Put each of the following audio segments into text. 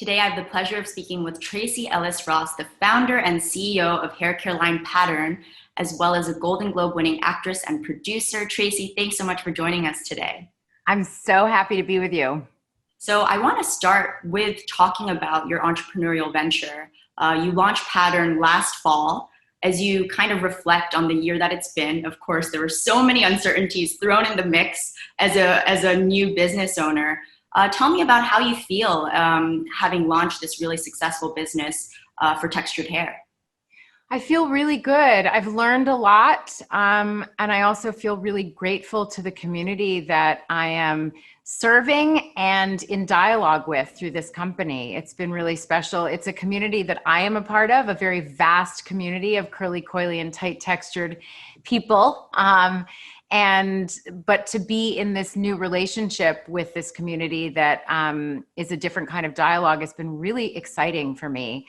Today, I have the pleasure of speaking with Tracee Ellis Ross, the founder and CEO of haircare line Pattern, as well as a Golden Globe winning actress and producer. Tracee, thanks so much for joining us today. I'm so happy to be with you. So I want to start with talking about your entrepreneurial venture. You launched Pattern last fall. As you kind of reflect on the year that it's been, of course, there were so many uncertainties thrown in the mix as a new business owner. Tell me about how you feel having launched this really successful business for textured hair. I feel really good. I've learned a lot, and I also feel really grateful to the community that I am serving and in dialogue with through this company. It's been really special. It's a community that I am a part of, a very vast community of curly, coily, and tight textured people. But to be in this new relationship with this community that is a different kind of dialogue has been really exciting for me,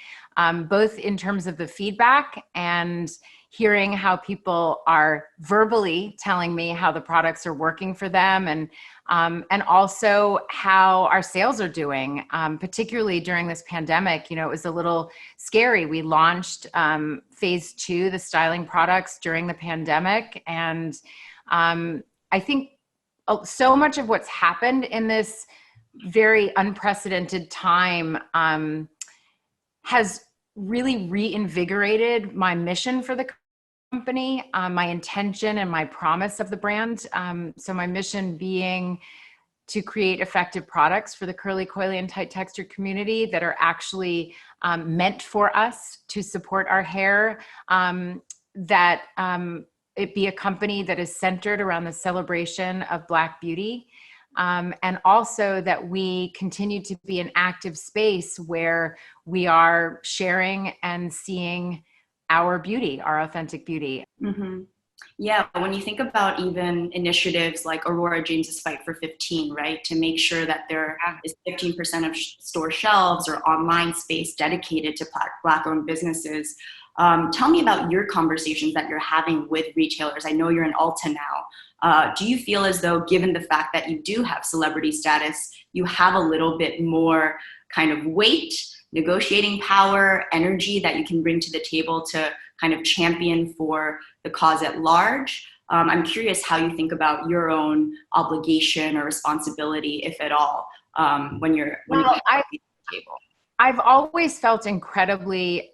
both in terms of the feedback and hearing how people are verbally telling me how the products are working for them, and also how our sales are doing, particularly during this pandemic. You know, it was a little scary. We launched phase 2, the styling products, during the pandemic, and I think so much of what's happened in this very unprecedented time has really reinvigorated my mission for the company, my intention and my promise of the brand. So my mission being to create effective products for the curly, coily, and tight textured community that are actually meant for us to support our hair, it be a company that is centered around the celebration of Black beauty, and also that we continue to be an active space where we are sharing and seeing our beauty, our authentic beauty. Mm-hmm. Yeah, when you think about even initiatives like Aurora James's Fight for 15, right, to make sure that there is 15% of store shelves or online space dedicated to Black-owned businesses. Tell me about your conversations that you're having with retailers. I know you're in Ulta now. Do you feel as though, given the fact that you do have celebrity status, you have a little bit more kind of weight, negotiating power, energy that you can bring to the table to kind of champion for the cause at large? I'm curious how you think about your own obligation or responsibility, if at all, when you come to the table. I've always felt incredibly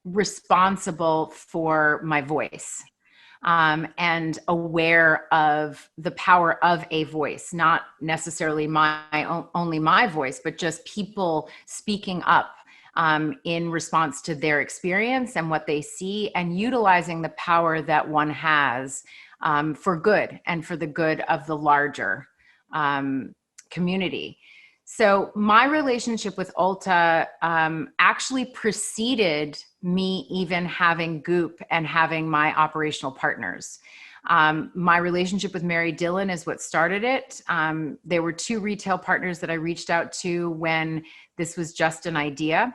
responsible for my voice, and aware of the power of a voice, not necessarily only my voice, but just people speaking up in response to their experience and what they see, and utilizing the power that one has for good and for the good of the larger community. So my relationship with Ulta actually preceded me even having Goop and having my operational partners. My relationship with Mary Dillon is what started it. There were 2 retail partners that I reached out to when this was just an idea.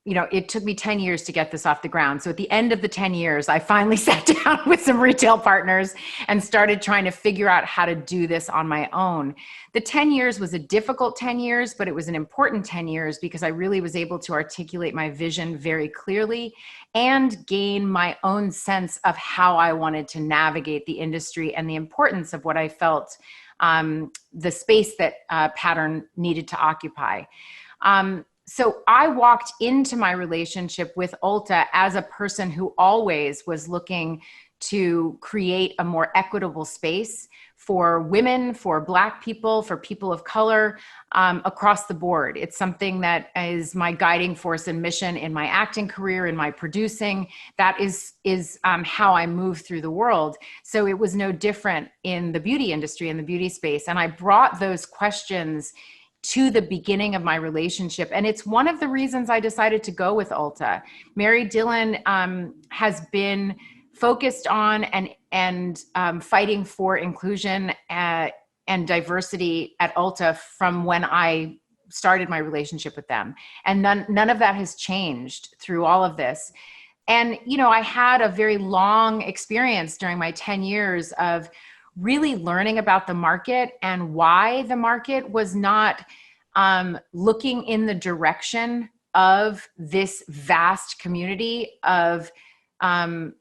You know, it took me 10 years to get this off the ground. So at the end of the 10 years, I finally sat down with some retail partners and started trying to figure out how to do this on my own. The 10 years was a difficult 10 years, but it was an important 10 years because I really was able to articulate my vision very clearly and gain my own sense of how I wanted to navigate the industry and the importance of what I felt the space that Pattern needed to occupy. So I walked into my relationship with Ulta as a person who always was looking to create a more equitable space for women, for Black people, for people of color, across the board. It's something that is my guiding force and mission in my acting career, in my producing. That is how I move through the world. So it was no different in the beauty industry, in the beauty space. And I brought those questions to the beginning of my relationship. And it's one of the reasons I decided to go with Ulta. Mary Dillon has been focused on and fighting for inclusion and diversity at Ulta from when I started my relationship with them. And none of that has changed through all of this. And, you know, I had a very long experience during my 10 years of really learning about the market and why the market was not looking in the direction of this vast community of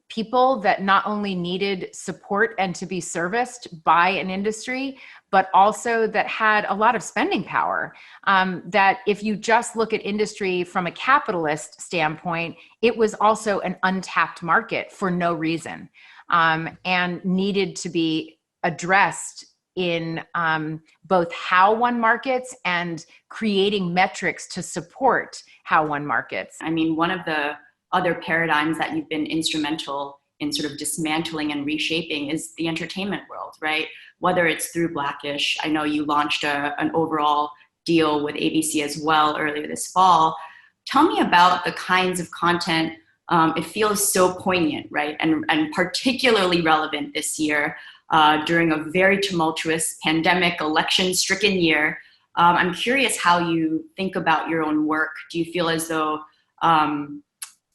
people that not only needed support and to be serviced by an industry, but also that had a lot of spending power. That if you just look at industry from a capitalist standpoint, it was also an untapped market for no reason, and needed to be addressed in both how one markets and creating metrics to support how one markets. I mean, one of the other paradigms that you've been instrumental in sort of dismantling and reshaping is the entertainment world, right? Whether it's through Blackish, I know you launched an overall deal with ABC as well earlier this fall. Tell me about the kinds of content. It feels so poignant, right? And particularly relevant this year during a very tumultuous pandemic, election-stricken year. I'm curious how you think about your own work. Do you feel as though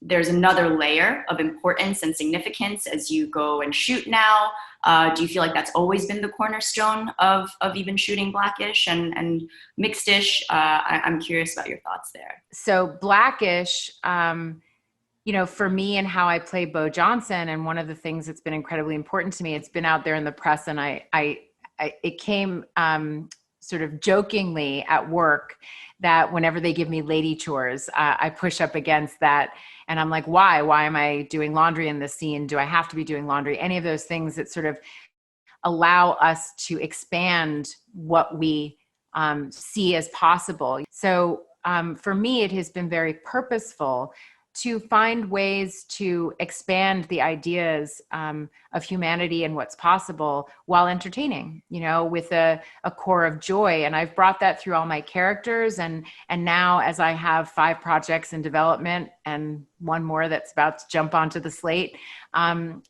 there's another layer of importance and significance as you go and shoot now? Do you feel like that's always been the cornerstone of even shooting Blackish and Mixed-ish? I'm curious about your thoughts there. So Blackish, for me and how I play Bo Johnson, and one of the things that's been incredibly important to me, it's been out there in the press, and it came sort of jokingly at work that whenever they give me lady chores, I push up against that. And I'm like, why? Why am I doing laundry in this scene? Do I have to be doing laundry? Any of those things that sort of allow us to expand what we see as possible. So for me, it has been very purposeful to find ways to expand the ideas of humanity and what's possible while entertaining, with a core of joy. And I've brought that through all my characters. And now, as I have 5 projects in development and one more that's about to jump onto the slate,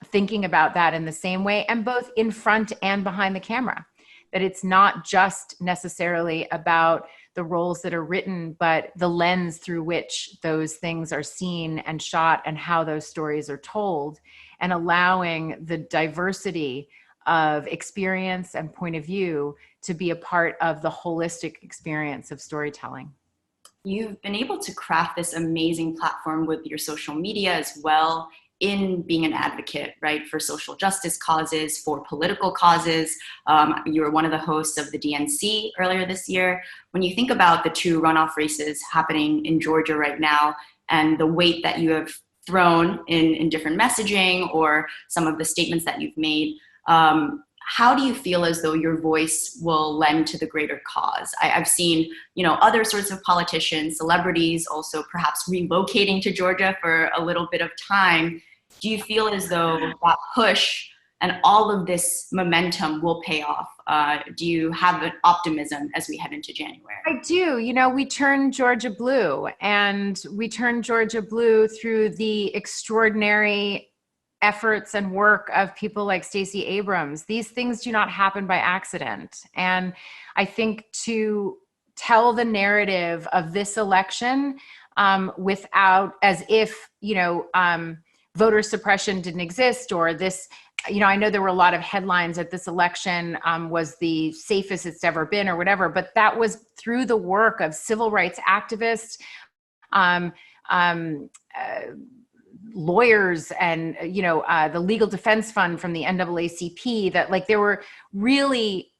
thinking about that in the same way, and both in front and behind the camera, that it's not just necessarily about the roles that are written, but the lens through which those things are seen and shot and how those stories are told, and allowing the diversity of experience and point of view to be a part of the holistic experience of storytelling. You've been able to craft this amazing platform with your social media as well, in being an advocate, right, for social justice causes, for political causes. You were one of the hosts of the DNC earlier this year. When you think about the 2 runoff races happening in Georgia right now and the weight that you have thrown in different messaging or some of the statements that you've made, how do you feel as though your voice will lend to the greater cause? I've seen, other sorts of politicians, celebrities also perhaps relocating to Georgia for a little bit of time. Do you feel as though that push and all of this momentum will pay off? Do you have an optimism as we head into January? I do. We turned Georgia blue, and we turned Georgia blue through the extraordinary efforts and work of people like Stacey Abrams. These things do not happen by accident. And I think to tell the narrative of this election without, as if, voter suppression didn't exist, or this, I know there were a lot of headlines that this election was the safest it's ever been or whatever, but that was through the work of civil rights activists, lawyers, and, the Legal Defense Fund from the NAACP, that there were really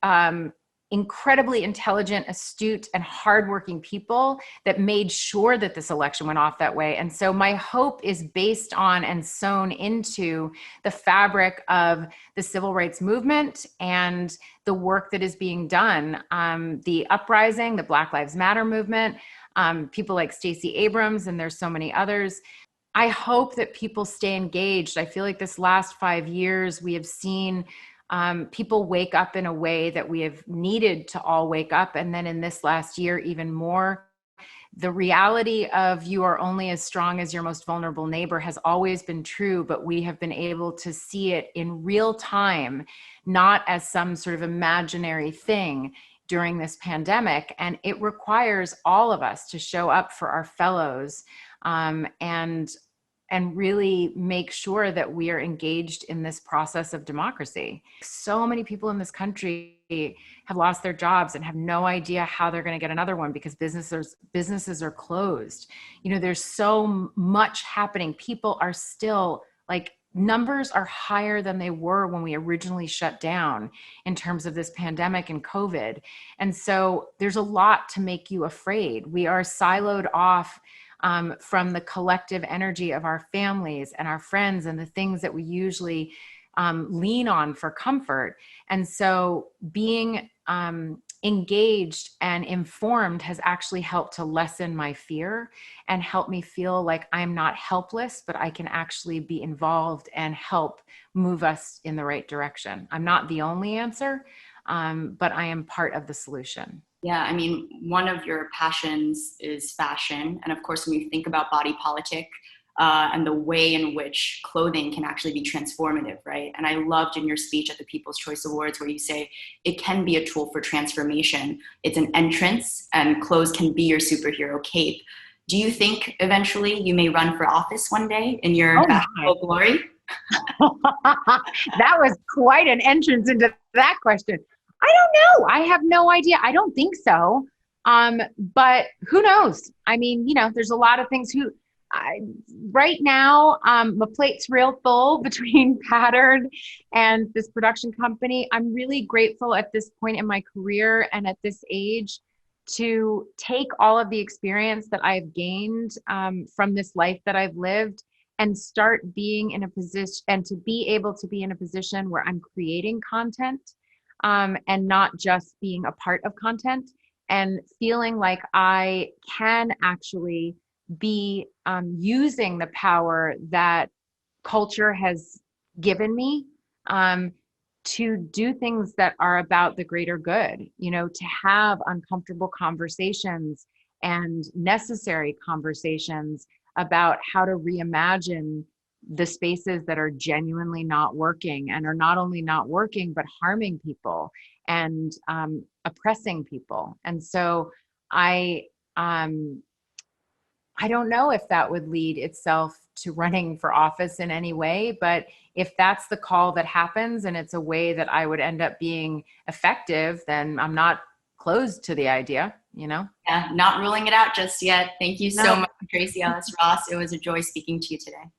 incredibly intelligent, astute, and hardworking people that made sure that this election went off that way. And so my hope is based on and sewn into the fabric of the civil rights movement and the work that is being done. The uprising, the Black Lives Matter movement, people like Stacey Abrams, and there's so many others. I hope that people stay engaged. I feel like this last 5 years, we have seen people wake up in a way that we have needed to all wake up. And then in this last year, even more. The reality of you are only as strong as your most vulnerable neighbor has always been true, but we have been able to see it in real time, not as some sort of imaginary thing during this pandemic. And it requires all of us to show up for our fellows. And and really make sure that we are engaged in this process of democracy. So many people in this country have lost their jobs and have no idea how they're going to get another one because businesses are closed. There's so much happening. People are still like, numbers are higher than they were when we originally shut down in terms of this pandemic and COVID. And so there's a lot to make you afraid. We are siloed off from the collective energy of our families and our friends and the things that we usually lean on for comfort. And so being engaged and informed has actually helped to lessen my fear and help me feel like I'm not helpless, but I can actually be involved and help move us in the right direction. I'm not the only answer, but I am part of the solution. Yeah, I mean, one of your passions is fashion. And of course, when you think about body politic and the way in which clothing can actually be transformative, right? And I loved in your speech at the People's Choice Awards where you say it can be a tool for transformation. It's an entrance and clothes can be your superhero cape. Do you think eventually you may run for office one day in your fashionable glory? That was quite an entrance into that question. I don't know. I have no idea. I don't think so. But who knows? I mean, there's a lot of things right now, my plate's real full between Pattern and this production company. I'm really grateful at this point in my career and at this age to take all of the experience that I've gained from this life that I've lived and start being in a position and to be able to be in a position where I'm creating content and not just being a part of content and feeling like I can actually be using the power that culture has given me to do things that are about the greater good, to have uncomfortable conversations and necessary conversations about how to reimagine the spaces that are genuinely not working and are not only not working, but harming people and oppressing people. And so I don't know if that would lead itself to running for office in any way, but if that's the call that happens and it's a way that I would end up being effective, then I'm not closed to the idea, Yeah, not ruling it out just yet. Thank you so much, Tracee Ellis Ross. It was a joy speaking to you today.